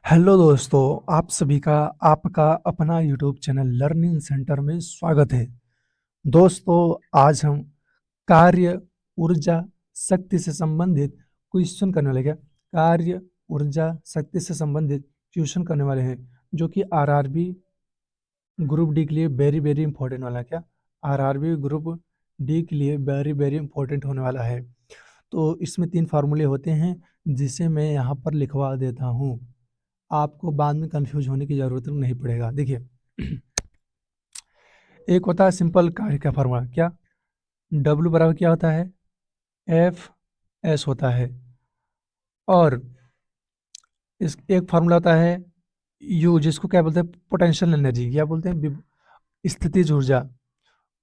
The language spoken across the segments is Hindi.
हेलो दोस्तों, आप सभी का आपका अपना यूट्यूब चैनल लर्निंग सेंटर में स्वागत है। दोस्तों, आज हम कार्य, ऊर्जा, शक्ति से संबंधित क्वेश्चन करने वाले क्या कार्य, ऊर्जा, शक्ति से संबंधित क्वेश्चन करने वाले हैं, जो कि आरआरबी ग्रुप डी के लिए वेरी वेरी इंपॉर्टेंट वाला क्या आरआरबी ग्रुप डी के लिए वेरी वेरी इंपॉर्टेंट होने वाला है। तो इसमें 3 फार्मूले होते हैं, जिसे मैं यहाँ पर लिखवा देता हूँ। आपको बाद में कंफ्यूज होने की ज़रूरत नहीं पड़ेगा। देखिए, एक होता है सिंपल कार्य का फार्मूला, क्या W बराबर क्या होता है, एफ एस होता है। और इस एक फार्मूला होता है यू, जिसको क्या बोलते हैं, पोटेंशियल एनर्जी, क्या बोलते हैं, स्थितिज ऊर्जा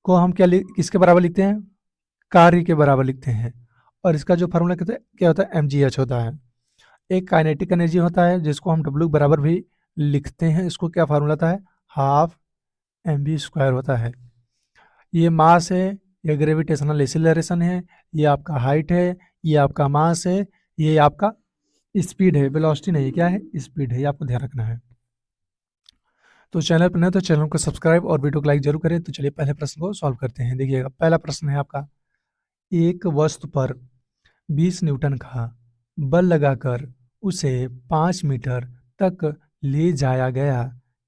को हम किसके बराबर लिखते हैं, कार्य के बराबर लिखते हैं। और इसका जो फार्मूला क्या होता है, mgh होता है। एक काइनेटिक एनर्जी होता है, जिसको हम W बराबर भी लिखते हैं। इसको क्या फार्मूला होता है, हाफ mv² होता है। ये मास है, ये ग्रेविटेशनल एक्सीलरेशन है, ये आपका हाइट है, ये आपका मास है, ये आपका स्पीड है, वेलोसिटी नहीं, क्या है, स्पीड है। ये आपको ध्यान रखना है। तो चैनल पर नहीं तो चैनल को सब्सक्राइब और वीडियो को लाइक जरूर करें। तो चलिए पहले प्रश्न को सॉल्व करते हैं। देखिएगा, पहला प्रश्न है आपका, एक वस्तु पर 20 न्यूटन का बल लगाकर उसे 5 मीटर तक ले जाया गया,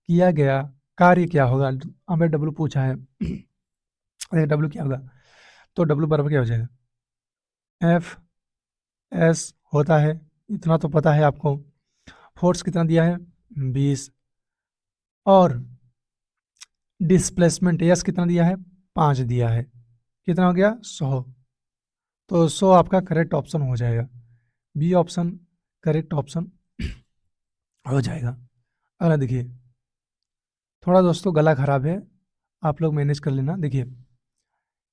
किया गया कार्य क्या होगा। हमें डब्ल्यू पूछा है। अरे डब्ल्यू क्या होगा, तो डब्ल्यू बराबर क्या हो जाएगा, एफ एस होता है, इतना तो पता है आपको। फोर्स कितना दिया है, 20। और डिस्प्लेसमेंट एस कितना दिया है, 5 दिया है, कितना हो गया, 100। तो 100 आपका करेक्ट ऑप्शन हो जाएगा, बी ऑप्शन करेक्ट ऑप्शन हो जाएगा। अगला देखिए, थोड़ा दोस्तों गला खराब है, आप लोग मैनेज कर लेना। देखिए,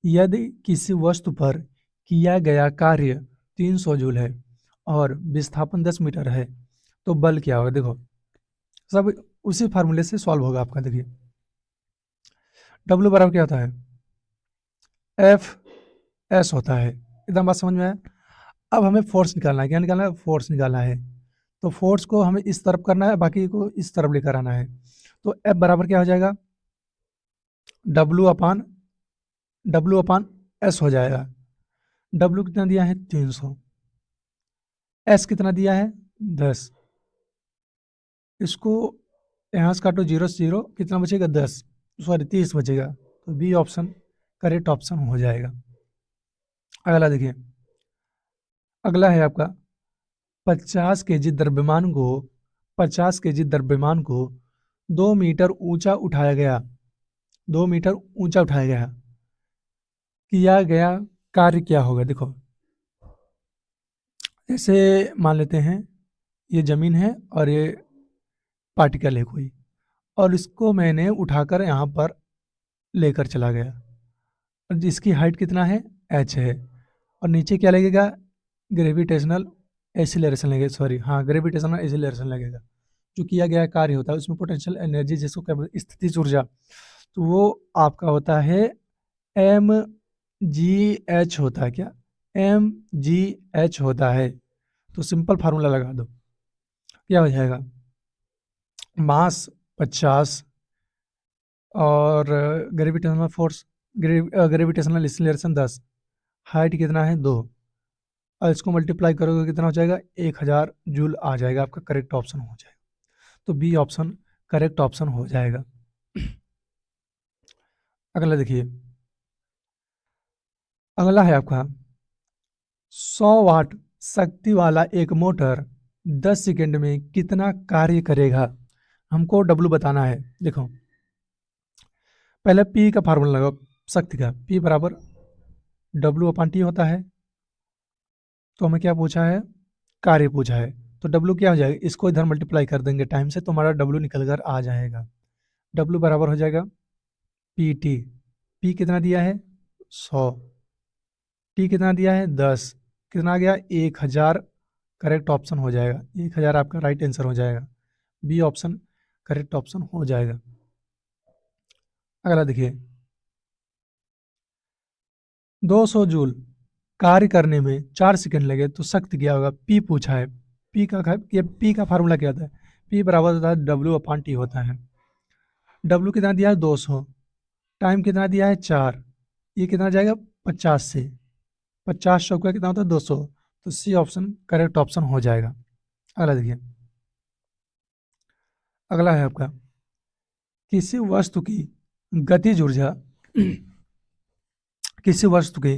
यदि किसी वस्तु पर किया गया कार्य 300 जूल है और विस्थापन 10 मीटर है, तो बल क्या होगा। देखो, सब उसी फार्मूले से सॉल्व होगा आपका। देखिए, डब्ल्यू बराबर क्या होता है, एफ एस होता है। एकदम बात समझ में आया। अब हमें फोर्स निकालना है, क्या निकालना है, फोर्स निकालना है। तो फोर्स को हमें इस तरफ करना है, बाकी को इस तरफ लेकर आना है। तो एफ बराबर क्या हो जाएगा, डब्ल्यू अपान एस हो जाएगा। डब्ल्यू कितना दिया है, 300। एस कितना दिया है, 10। इसको यहाँ से काटो, 0 से 0 कितना बचेगा, 10, सॉरी 30 बचेगा। तो बी ऑप्शन करेक्ट ऑप्शन हो जाएगा। अगला देखिए, अगला है आपका, 50 केजी द्रव्यमान को 2 मीटर ऊंचा उठाया गया, 2 मीटर ऊंचा उठाया गया, किया गया कार्य क्या होगा। देखो, जैसे मान लेते हैं ये जमीन है और ये पार्टिकल है कोई, और इसको मैंने उठाकर यहाँ पर लेकर चला गया, और जिसकी हाइट कितना है, एच है। और नीचे क्या लगेगा, ग्रेविटेशनल एसिलरेशन लगेगा, सॉरी हाँ, ग्रेविटेशनल एसिलरेशन लगेगा। जो किया गया कार्य होता है उसमें पोटेंशियल एनर्जी, जिसको क्या बोलते हैं, स्थितिज ऊर्जा, तो वो आपका होता है एम जी एच होता है। क्या, एम जी एच होता है। तो सिंपल फार्मूला लगा दो, क्या हो जाएगा, मास 50 और gravitational force, gravitational acceleration 10, height कितना है, 2, और इसको मल्टीप्लाई करोगे कितना हो जाएगा, 1000 जूल आ जाएगा। आपका करेक्ट ऑप्शन हो जाएगा। तो बी ऑप्शन करेक्ट ऑप्शन हो जाएगा। अगला देखिए, अगला है आपका, 100 वाट शक्ति वाला एक मोटर 10 सेकंड में कितना कार्य करेगा। हमको डब्ल्यू बताना है। देखो, पहले पी का फार्मूला लगाओ, शक्ति का, पी बराबर W/T होता है। तो हमें क्या पूछा है, कार्य पूछा है। तो W क्या हो जाएगा, इसको इधर मल्टीप्लाई कर देंगे टाइम से, तो हमारा W निकल कर आ जाएगा। W बराबर हो जाएगा PT। P कितना दिया है, 100। T कितना दिया है, 10। कितना आ गया, 1000। करेक्ट ऑप्शन हो जाएगा, 1000 आपका राइट आंसर हो जाएगा। बी ऑप्शन करेक्ट ऑप्शन हो जाएगा। अगला देखिए, 200 जूल कार्य करने में 4 सेकंड लगे तो शक्ति क्या होगा, पी पूछा है। पी का फार्मूला क्या होता है, P बराबर होता है W/T होता है। W कितना दिया है 200, टाइम कितना दिया है 4, ये कितना जाएगा 50 से, 50 चौका कितना होता है 200, तो सी ऑप्शन करेक्ट ऑप्शन हो जाएगा। अगला देखिए, अगला है आपका किसी वस्तु की गतिज ऊर्जा किसी वस्तु की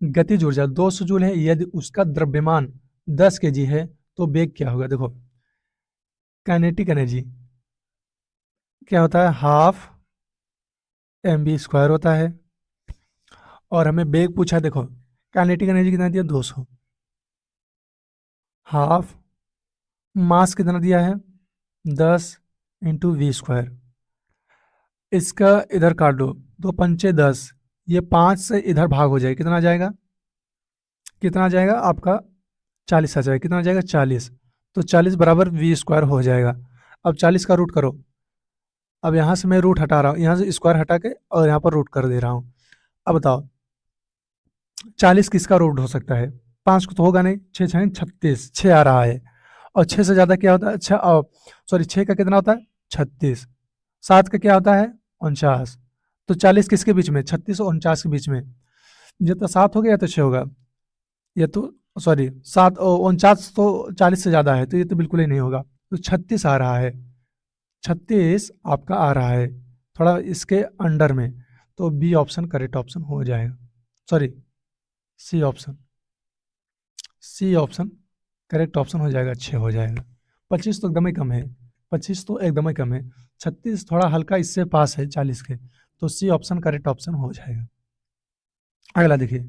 गतिज ऊर्जा 200 जूल है, यदि उसका द्रव्यमान 10 केजी है तो वेग क्या होगा। देखो काइनेटिक एनर्जी क्या होता है, हाफ mv² होता है, और हमें वेग पूछा है। देखो काइनेटिक एनर्जी कितना दिया 200, हाफ मास कितना दिया है 10 इंटू v², इसका इधर काट दो, 2×5 = 10, ये 5 से इधर भाग हो जाए, कितना आ जाएगा, कितना आ जाएगा आपका 40 आ जाएगा, कितना आ जाएगा 40, तो 40 बराबर v² हो जाएगा। अब 40 का रूट करो, अब यहाँ से मैं रूट हटा रहा हूँ, यहाँ से स्क्वायर हटा के और यहाँ पर रूट कर दे रहा हूँ। अब बताओ 40 किसका रूट हो सकता है, 5 को तो होगा नहीं, 6 6 36, 6 आ रहा है, और 6 से ज़्यादा क्या होता है, अच्छा सॉरी 6 का कितना होता है 36, 7 का क्या होता है 49, तो 40 किसके बीच में, 36 और 49 के बीच में, ये तो 7 हो गया या तो 6 होगा, ये तो सॉरी 7 और 49 तो 40 से ज़्यादा है, तो ये तो बिल्कुल ही नहीं होगा, तो 36 आ रहा है, 36 आपका आ रहा है थोड़ा इसके अंडर में, तो बी ऑप्शन करेक्ट ऑप्शन हो जाएगा, sorry C option, C option correct option हो जाएगा, 6 हो जाएगा। 25 तो एकदम ही कम है, 25 तो एकदम ही कम है, 36 थोड़ा हल्का इससे पास है 40 के, तो सी ऑप्शन करेक्ट ऑप्शन हो जाएगा। अगला देखिए,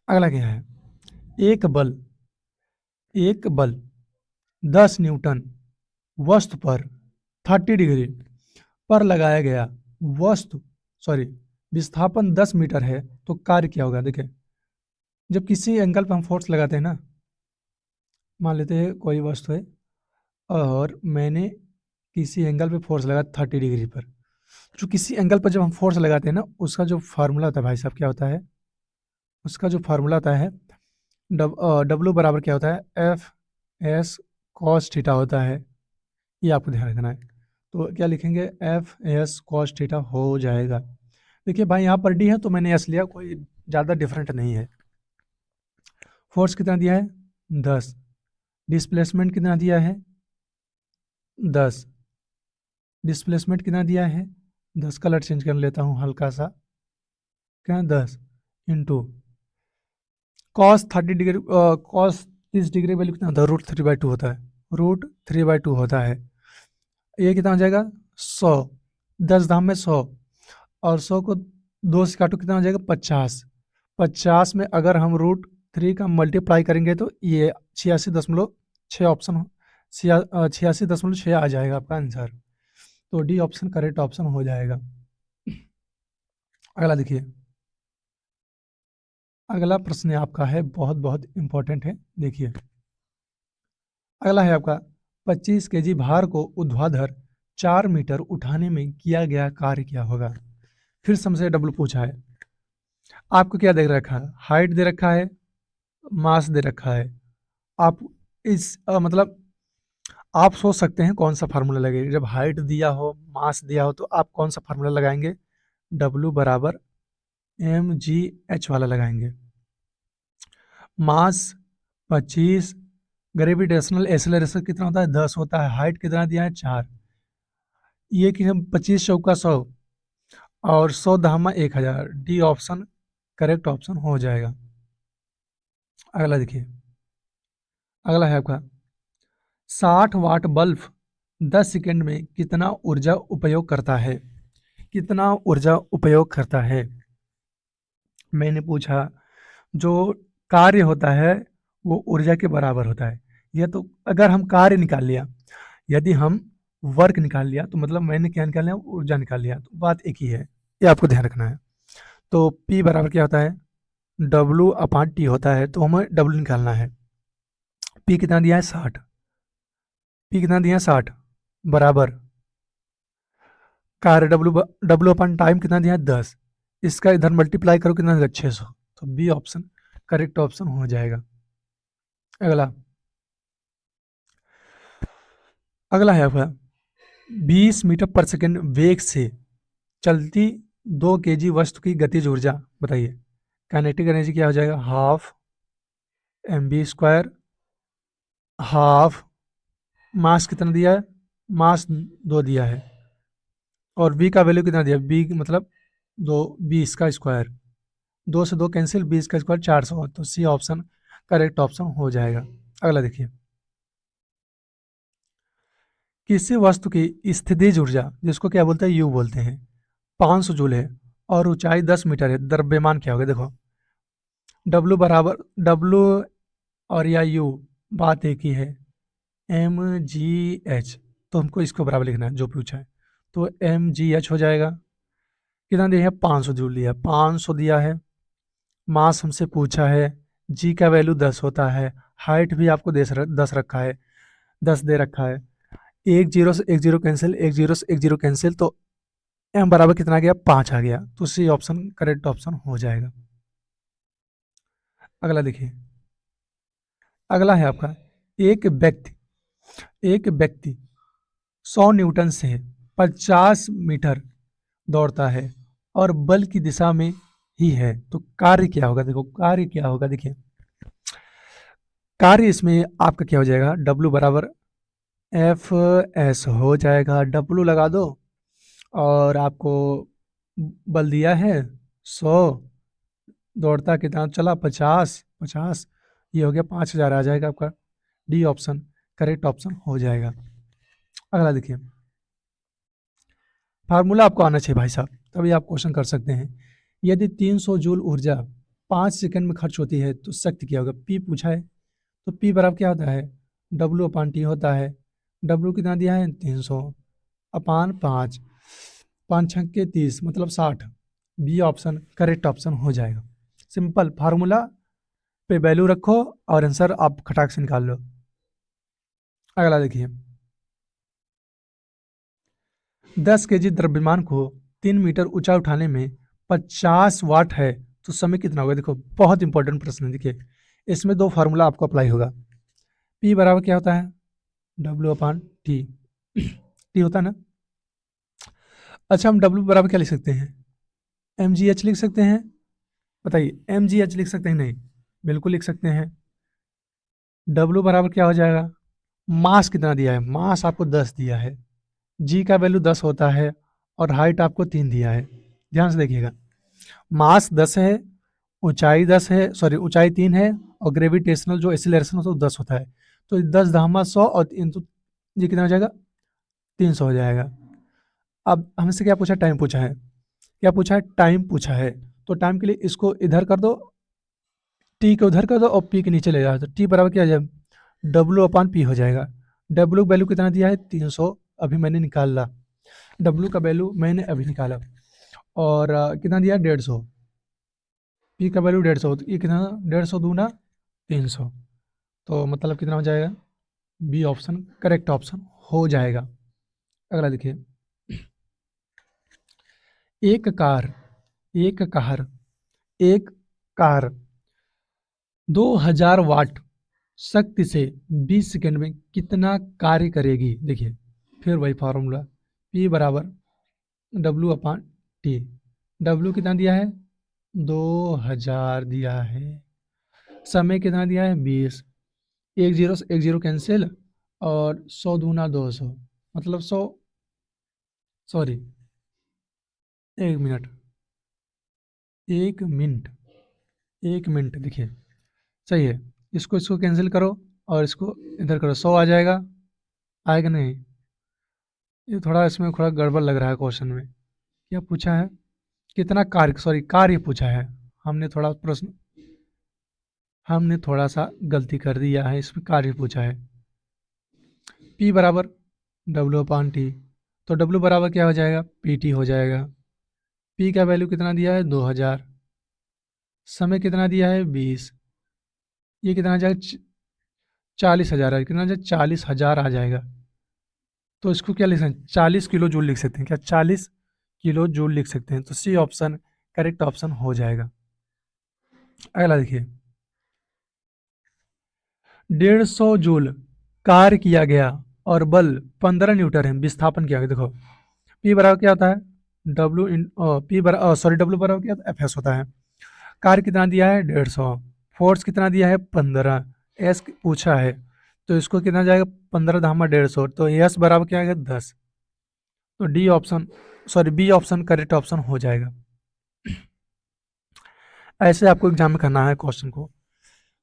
अगला क्या है, एक बल 10 न्यूटन वस्तु पर 30 डिग्री पर लगाया गया, वस्तु सॉरी विस्थापन 10 मीटर है, तो कार्य क्या होगा। देखिए जब किसी एंगल पर हम फोर्स लगाते हैं ना, मान लेते हैं कोई वस्तु है और मैंने किसी एंगल पे फोर्स लगा 30 डिग्री पर, जो किसी एंगल पर जब हम फोर्स लगाते हैं ना, उसका जो फार्मूला होता है भाई साहब क्या होता है, उसका जो फार्मूला होता है डब्लू बराबर क्या होता है एफ एस कॉस थीटा होता है, ये आपको ध्यान रखना है। तो क्या लिखेंगे एफ एस कॉस थीटा हो जाएगा। देखिए भाई यहाँ पर डी है तो मैंने एस लिया, कोई ज़्यादा डिफरेंट नहीं है। फोर्स कितना दिया है 10, डिस्प्लेसमेंट कितना दिया है 10, डिस्प्लेसमेंट कितना दिया है 10, कलर चेंज कर लेता हूँ हल्का सा, क्या 10 into cos 30 degree, cos 30 degree value कितना होता है √3/2 होता है, √3/2 होता है, ये कितना हो जाएगा 100, 10 धाम में 100, और 100 को 2 से काटो कितना हो जाएगा 50, 50 में अगर हम √3 का मल्टीप्लाई करेंगे तो ये 86.6 ऑप्शन 86.6 आ जाएगा आपका आंसर, तो डी ऑप्शन करेक्ट ऑप्शन हो जाएगा। अगला देखिए, अगला प्रश्न आपका है बहुत बहुत इंपॉर्टेंट है, देखिए अगला है आपका 25 केजी भार को ऊर्ध्वाधर 4 मीटर उठाने में किया गया कार्य क्या होगा। फिर से हमसे डब्लू पूछा है, आपको क्या दे रखा है, हाइट दे रखा है, मास दे रखा है, आप इस मतलब आप सोच सकते हैं कौन सा फार्मूला लगेगा, जब हाइट दिया हो मास दिया हो तो आप कौन सा फार्मूला लगाएंगे, डब्लू बराबर mgh वाला लगाएंगे। मास 25, ग्रेविटेशनल एक्सेलरेशन कितना होता है 10 होता है, हाइट कितना दिया है 4, ये कि हम 25 चौका 100 और 100 धामा 1000, डी ऑप्शन करेक्ट ऑप्शन हो जाएगा। अगला देखिए, अगला है आपका 60 वाट बल्ब 10 सेकंड में कितना ऊर्जा उपयोग करता है, कितना ऊर्जा उपयोग करता है। मैंने पूछा जो कार्य होता है वो ऊर्जा के बराबर होता है, यह तो अगर हम कार्य निकाल लिया, यदि हम वर्क निकाल लिया तो मतलब मैंने क्या निकाल लिया ऊर्जा निकाल लिया, तो बात एक ही है, ये आपको ध्यान रखना है। तो P बराबर क्या होता है W/T होता है, तो हमें W निकालना है। P कितना दिया है 60, P कितना दिया है 60 बराबर कार्य W/टाइम कितना दिया है 10, इसका इधर मल्टीप्लाई करो कितना 600, तो बी ऑप्शन करेक्ट ऑप्शन हो जाएगा। अगला अगला है आपका 20 मीटर पर सेकंड वेग से चलती 2 kg वस्तु की गतिज ऊर्जा बताइए। काइनेटिक एनर्जी क्या हो जाएगा, हाफ mv², हाफ मास कितना दिया है, मास 2 दिया है, और v का वैल्यू कितना दिया, v मतलब 20 का स्क्वायर, 2 से 2 कैंसिल, 20 का स्क्वायर 400, तो सी ऑप्शन करेक्ट ऑप्शन हो जाएगा। अगला देखिए, किसी वस्तु की स्थितिज ऊर्जा, जिसको क्या बोलते हैं, यू बोलते हैं, 500 जूल है और ऊंचाई 10 मीटर है, द्रव्यमान क्या होगा, देखो डब्लू बराबर डब्लू और या यू बात एक ही है, एम जी एच, तो हमको इसको बराबर लिखना है जो पूछा है, तो एम जी एच हो जाएगा। कितना दिया है, 500 जूल दिया, 500 दिया है, मास हमसे पूछा है, जी का वैल्यू 10 होता है, हाइट भी आपको 10 रखा है, 10 दे रखा है, एक जीरो से एक जीरो कैंसिल, एक जीरो से एक जीरो कैंसिल, तो एम बराबर कितना आ गया, 5 आ गया, तो सी ऑप्शन करेक्ट ऑप्शन हो जाएगा। अगला देखिए, अगला है आपका, एक व्यक्ति एक व्यक्ति 100 न्यूटन से 50 मीटर दौड़ता है और बल की दिशा में ही है, तो कार्य क्या होगा, देखो कार्य क्या होगा, देखिए कार्य इसमें आपका क्या हो जाएगा, W बराबर एफ एस हो जाएगा, W लगा दो, और आपको बल दिया है 100, दौड़ता कितना चला, 50, ये हो गया 5000 आ जाएगा आपका, डी ऑप्शन करेक्ट ऑप्शन हो जाएगा। अगला देखिए, फार्मूला आपको आना चाहिए भाई साहब, तभी आप क्वेश्चन कर सकते हैं। यदि 300 जूल ऊर्जा 5 सेकंड में खर्च होती है तो शक्ति क्या होगा, पी पूछा है, तो पी बराबर क्या होता है, W/T होता है, W कितना दिया है, 300 अपान 5, 5×6 = 30 मतलब 60, बी ऑप्शन करेक्ट ऑप्शन हो जाएगा। सिंपल फार्मूला पे वैल्यू रखो और आंसर आप खटाक से निकाल लो। अगला देखिए, 10 kg द्रव्यमान को 3 मीटर ऊंचा उठाने में 50 वाट है, तो समय कितना होगा, देखो बहुत इंपॉर्टेंट प्रश्न है। देखिए इसमें 2 फार्मूला आपको अप्लाई होगा, P बराबर क्या होता है, W/T, T होता है ना। अच्छा हम W बराबर क्या लिख सकते हैं, mgh लिख सकते हैं, बताइए mgh लिख सकते हैं, नहीं बिल्कुल लिख सकते हैं। W बराबर क्या हो जाएगा, मास कितना दिया है, मास आपको 10 दिया है, जी का वैल्यू 10 होता है, और हाइट आपको 3 दिया है, ध्यान से देखिएगा, मास 10 है, ऊंचाई 10 है, सॉरी ऊंचाई 3 है, और ग्रेविटेशनल जो एक्सीलरेशन होता है वो 10 होता है, तो 10 धामा 100 और तो ये कितना हो जाएगा, 300 हो जाएगा। अब हमसे क्या पूछा, टाइम पूछा है, क्या पूछा है, टाइम पूछा है, तो टाइम के लिए इसको इधर कर दो, टी को उधर कर दो और पी के नीचे ले जाओ, तो टी बराबर क्या हो जाएगा, W/P हो जाएगा। W वैल्यू कितना दिया है, 300, अभी मैंने निकाला, W का वैल्यू मैंने अभी निकाला, और कितना दिया, 150, पी का वैल्यू 150, तो ये कितना, 150 दूना 300, तो मतलब कितना हो जाएगा, बी ऑप्शन करेक्ट ऑप्शन हो जाएगा। अगला देखिए, एक कार एक कार एक कार 2000 वाट शक्ति से 20 सेकंड में कितना कार्य करेगी, देखिए फिर वही फार्मूला, P बराबर W/T, W कितना दिया है, 2000 दिया है, समय कितना दिया है, 20, एक जीरो से एक जीरो कैंसिल, और 100 दूना 200, मतलब 100, सॉरी 1 मिनट, 1 मिनट, 1 मिनट, देखिए सही है, इसको इसको कैंसिल करो और इसको इधर करो, 100 आ जाएगा, आएगा नहीं, ये थोड़ा इसमें थोड़ा गड़बड़ लग रहा है क्वेश्चन में, क्या पूछा है, कितना कार्य, सॉरी कार्य पूछा है, हमने थोड़ा प्रश्न, हमने थोड़ा सा गलती कर दिया है, इसमें कार्य पूछा है। P बराबर W/T, तो W बराबर क्या हो जाएगा, PT हो जाएगा, P का वैल्यू कितना दिया है, 2000, समय कितना दिया है, 20, ये कितना आ जाएगा, 40,000 है, कितना आ जाएगा, 40,000 आ जाएगा, तो इसको क्या लिख सकते हैं, 40 किलो जूल लिख सकते हैं, क्या 40 किलो जूल लिख सकते हैं, तो सी ऑप्शन करेक्ट ऑप्शन हो जाएगा। अगला देखिए, 150 जूल कार्य किया गया और बल 15 न्यूटन है, विस्थापन किया गया। देखो पी बराबर क्या होता है, डब्ल्यू इन पी बराबर सॉरी डब्ल्यू बराबर क्या एफ एस होता है। कार्य कितना दिया है 150, फोर्स कितना दिया है 15, एस पूछा है तो इसको कितना जाएगा 15 धामा 150, तो एस बराबर क्या आएगा 10। तो D option sorry B option correct option हो जाएगा। ऐसे आपको एग्जाम में करना है क्वेश्चन को।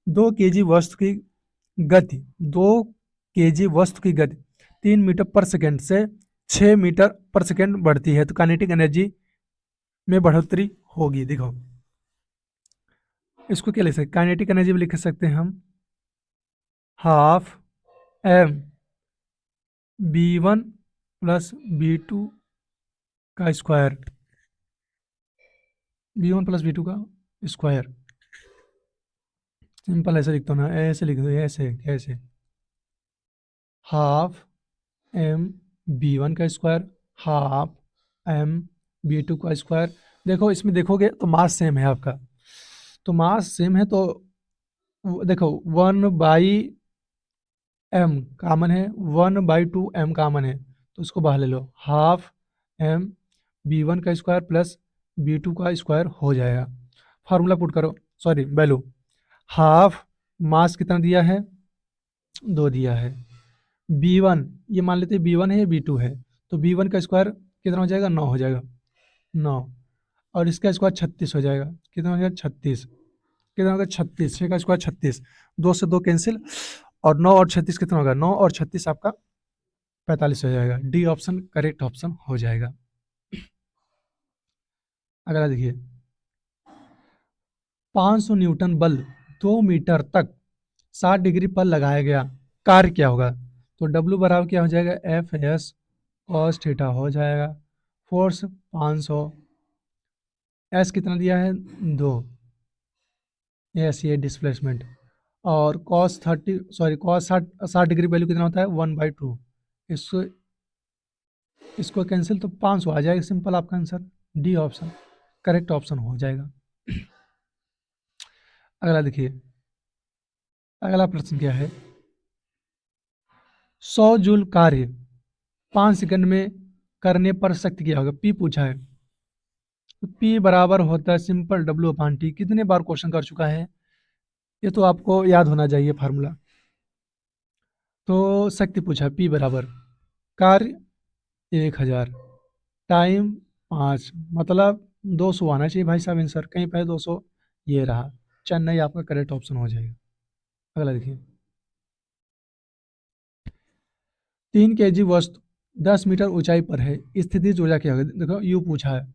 2 केजी वस्तु की गति 2 केजी वस्तु की गति 3 मीटर पर सेकेंड से 6 मीटर पर सेकेंड बढ़ती है तो काइनेटिक एनर्जी में बढ़ोतरी होगी। देखो इसको क्या लिख सकते, काइनेटिक एनर्जी भी लिख सकते हैं हम, half M b1 plus b2 का स्क्वायर, b1 प्लस b2 का स्क्वायर। सिंपल ऐसे लिखता हूँ ना, ऐसे लिख दो, ऐसे ऐसे, हाफ एम b1 का स्क्वायर हाफ एम b2 का स्क्वायर। देखो इसमें देखोगे तो मास सेम है आपका, तो मास सेम है तो देखो 1/m कामन है, 1/2m कामन है, तो उसको बाहर ले लो, हाफ एम b1 का स्क्वायर प्लस b2 का स्क्वायर हो जाएगा। फार्मूला पुट करो, सॉरी वैल्यू, हाफ मास कितना दिया है 2 दिया है, b1 ये मान लेते हैं b1 है b2 है, तो b1 का स्क्वायर कितना हो जाएगा 9 हो जाएगा 9, और इसका स्क्वायर 36 हो जाएगा, कितना हो जाएगा 36, कितना होगा 36, 6 का स्क्वायर 36, 2 से 2 कैंसिल, और 9 और 36 कितना होगा 9 और 36 आपका 45 हो जाएगा। डी ऑप्शन करेक्ट ऑप्शन हो जाएगा। अगला देखिए 500 न्यूटन बल 2 मीटर तक 60 डिग्री पर लगाया गया, कार्य क्या होगा। तो W बराबर क्या हो जाएगा एफ एस कॉस थीटा हो जाएगा, फोर्स 500, एस कितना दिया है 2, एस ये डिस्प्लेसमेंट, और cos 30 sorry cos 60 degree value कितना होता है 1/2, इसको इसको कैंसिल तो 500 आ जाएगा, सिंपल आपका answer D option correct option हो जाएगा। अगला देखिए, अगला प्रश्न क्या है, 100 जूल कार्य 5 सेकंड में करने पर शक्ति क्या होगा, पी पूछा है। तो पी बराबर होता है सिंपल डब्ल्यू अपान टी, कितने बार क्वेश्चन कर चुका है, ये तो आपको याद होना चाहिए फार्मूला। तो शक्ति पूछा पी बराबर कार्य 1000 टाइम 5, मतलब 200 आना चाहिए भाई साहब आंसर, कहीं पे 200 ये रहा, चेन्नई आपका करेक्ट ऑप्शन हो जाएगा। अगला देखिए 3 केजी वस्तु 10 मीटर ऊंचाई पर है, स्थितिज ऊर्जा क्या होगा, देखो यू पूछा है,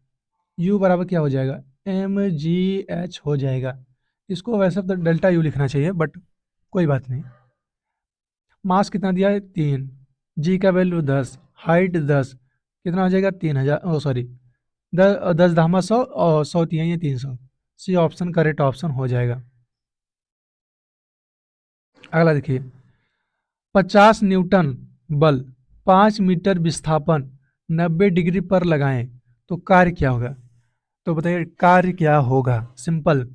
यू बराबर क्या हो जाएगा mgh हो जाएगा। इसको वैसे तो डेल्टा यू लिखना चाहिए बट कोई बात नहीं। मास कितना दिया है 3, जी का वैल्यू 10, हाइट 10, कितना हो जाएगा 3000, ओ सॉरी 10 धामा 100 और 100 3 300, सी ऑप्शन करेक्ट ऑप्शन हो जाएगा। अगला देखिए 50 न्यूटन बल 5 मीटर विस्थापन 90 डिग्री पर लगाएं तो कार्य क्या होगा। तो बताइए कार्य क्या होगा, सिंपल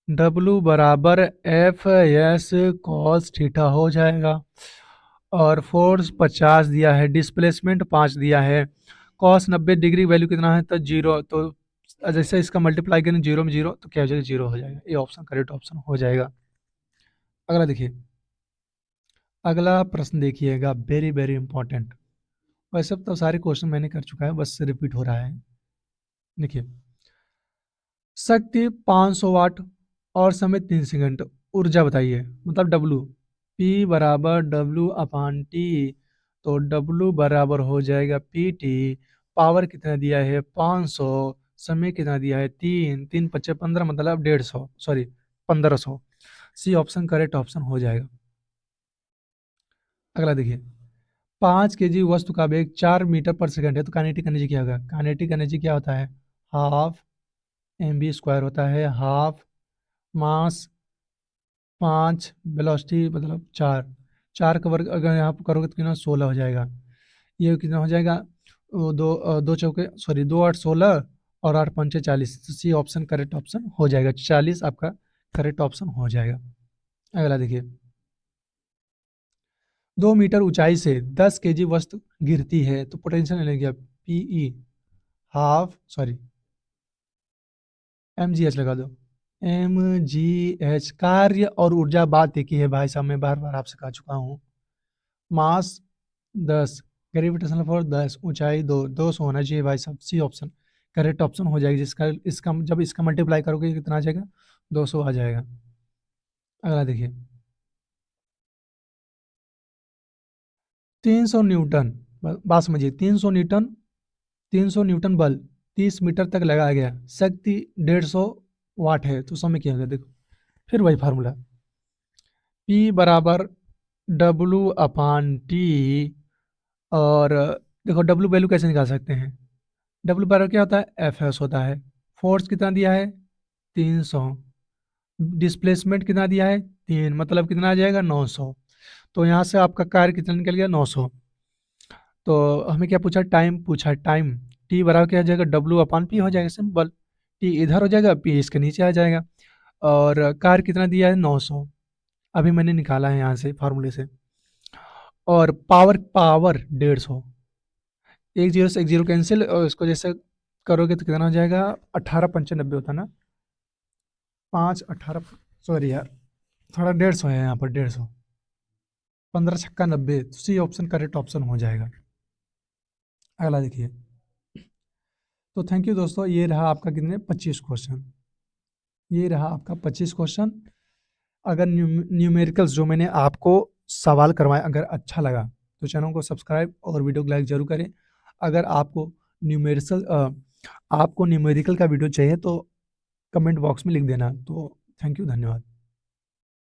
W बराबर एफ एस कॉस थीटा हो जाएगा, और फोर्स 50 दिया है, डिस्प्लेसमेंट 5 दिया है, कॉस 90 डिग्री वैल्यू कितना है तो 0, तो जैसे इसका मल्टीप्लाई करें 0 में 0 तो क्या हो जाएगा 0 हो जाएगा, ये ऑप्शन करेक्ट ऑप्शन हो जाएगा। अगला देखिए, अगला प्रश्न देखिएगा, वेरी वेरी इंपॉर्टेंट, वैसे तो सारे क्वेश्चन मैंने कर चुका है, बस रिपीट हो रहा है। देखिए शक्ति 500 वाट और समय 3 सेकंड, ऊर्जा बताइए, मतलब डब्लू, पी बराबर डब्लू अपान टी, तो डब्लू बराबर हो जाएगा पी टी, पावर कितना दिया है 500, समय कितना दिया है 3, 3 पच्चे 15 मतलब 150 sorry 1500, C option correct option हो जाएगा। अगला देखिए 5 केजी वस्तु का वेग 4 मीटर पर सेकंड है तो काइनेटिक एनर्जी क्या होगा, काइनेटिक एनर्जी क्या होता है हाफ एम बी स्क्वायर होता है, हाफ मास 5 वेलोसिटी मतलब 4, 4 का वर्ग अगर यहाँ पर करोगे तो कितना 16 हो जाएगा, ये कितना हो जाएगा वो दो चौके सॉरी 2 8 16 और 8 5 40, सी ऑप्शन करेक्ट ऑप्शन हो जाएगा, 40 आपका करेक्ट ऑप्शन हो जाएगा। अगला देखिए 2 मीटर ऊंचाई से 10 केजी वस्तु गिरती है तो potential energy PE half sorry mgh लगा दो। mgh कार्य और ऊर्जा बात एक ही है भाई साहब, मैं बार बार आपसे कह चुका हूँ। मास 10, ग्रेविटेशनल फोर्स 10, ऊंचाई 200 होना चाहिए भाई साहब। सी ऑप्शन करेक्ट ऑप्शन हो जाएगी, जिसका इसका जब इसका मल्टीप्लाई करोगे कितना आ जाएगा, 200 आ जाएगा। अगला देखिए 300 न्यूटन, बात समझिए, 300 न्यूटन, 300 न्यूटन बल 30 मीटर तक लगाया गया, शक्ति 150 वाट है तो समय क्या होगा, देखो फिर वही फार्मूला P बराबर W/T। और देखो W वैल्यू कैसे निकाल सकते हैं, W बराबर क्या होता है, Fs होता है। फोर्स कितना दिया है 300, डिस्प्लेसमेंट कितना दिया है 3, मतलब कितना आ जाएगा 900। तो यहाँ से आपका कार्य कितना निकल गया 900। तो हमें क्या पूछा, टाइम पूछा, टाइम टी बराबर क्या हो जाएगा, W/P हो जाएगा, सिंपल। टी इधर हो जाएगा, पी इसके नीचे आ जाएगा। और कार्य कितना दिया है 900, अभी मैंने निकाला है यहाँ से फार्मूले से। और पावर पावर 150, एक जीरो से एक जीरो कैंसिल, और इसको जैसे करोगे तो कितना हो जाएगा, 18×5 = 90 होता है ना, 5 18, सॉरी यार थोड़ा 150 है यहाँ पर, 150, 15×6 = 90, तो सी ऑप्शन करेक्ट ऑप्शन हो जाएगा। अगला देखिए, तो थैंक यू दोस्तों, ये रहा आपका कितने 25 क्वेश्चन, ये रहा आपका 25 क्वेश्चन। अगर न्यूमेरिकल्स जो मैंने आपको सवाल करवाए अगर अच्छा लगा तो चैनल को सब्सक्राइब और वीडियो को लाइक जरूर करें। अगर आपको न्यूमेरिकल का वीडियो चाहिए तो कमेंट बॉक्स में लिख देना। तो थैंक यू, धन्यवाद।